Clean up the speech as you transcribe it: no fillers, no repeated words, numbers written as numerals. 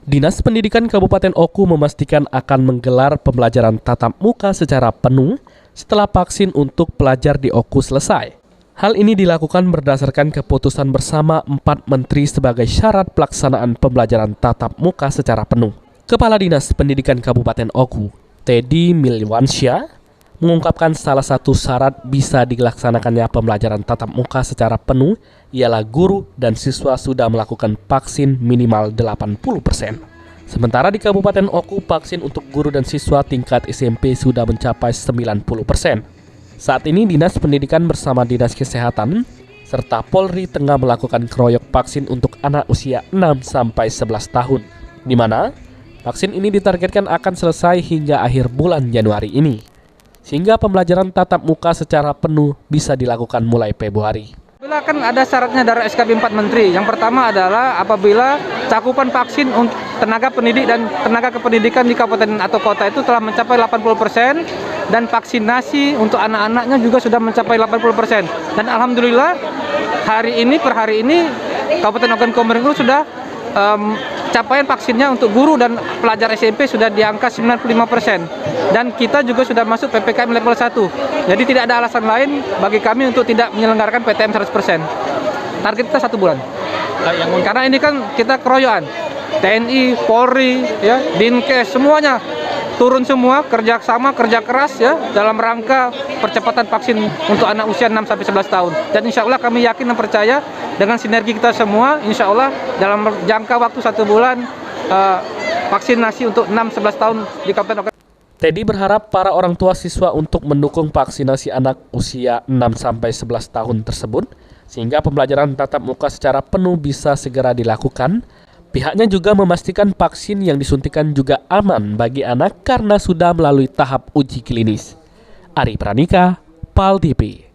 Dinas Pendidikan Kabupaten Oku memastikan akan menggelar pembelajaran tatap muka secara penuh setelah vaksin untuk pelajar di Oku selesai. Hal ini dilakukan berdasarkan keputusan bersama 4 menteri sebagai syarat pelaksanaan pembelajaran tatap muka secara penuh. Kepala Dinas Pendidikan Kabupaten Oku, Teddy Milwansyah, mengungkapkan salah satu syarat bisa dilaksanakannya pembelajaran tatap muka secara penuh ialah guru dan siswa sudah melakukan vaksin minimal 80%. Sementara di Kabupaten Oku, vaksin untuk guru dan siswa tingkat SMP sudah mencapai 90%. Saat ini Dinas Pendidikan bersama Dinas Kesehatan serta Polri tengah melakukan keroyok vaksin untuk anak usia 6-11 tahun, di mana vaksin ini ditargetkan akan selesai hingga akhir bulan Januari ini, sehingga pembelajaran tatap muka secara penuh bisa dilakukan mulai Februari. Apabila kan ada syaratnya dari SKB 4 Menteri. Yang pertama adalah apabila cakupan vaksin untuk tenaga pendidik dan tenaga kependidikan di kabupaten atau kota itu telah mencapai 80% dan vaksinasi untuk anak-anaknya juga sudah mencapai 80%. Dan alhamdulillah per hari ini Kabupaten Ogan Komering Ulu sudah capaian vaksinnya untuk guru dan pelajar SMP sudah di angka 95%. Dan kita juga sudah masuk PPKM level 1. Jadi tidak ada alasan lain bagi kami untuk tidak menyelenggarakan PTM 100%. Target kita 1 bulan. Karena ini kan kita keroyokan. TNI, Polri, ya, Dinkes, semuanya turun semua, kerja keras ya dalam rangka percepatan vaksin untuk anak usia 6-11 tahun. Dan insya Allah kami yakin dan percaya dengan sinergi kita semua, insya Allah dalam jangka waktu 1 bulan vaksinasi untuk 6-11 tahun di Kabupaten Ogan. Teddy berharap para orang tua siswa untuk mendukung vaksinasi anak usia 6-11 tahun tersebut, sehingga pembelajaran tatap muka secara penuh bisa segera dilakukan. Pihaknya juga memastikan vaksin yang disuntikan juga aman bagi anak karena sudah melalui tahap uji klinis. Ari Pranika, PAL TV.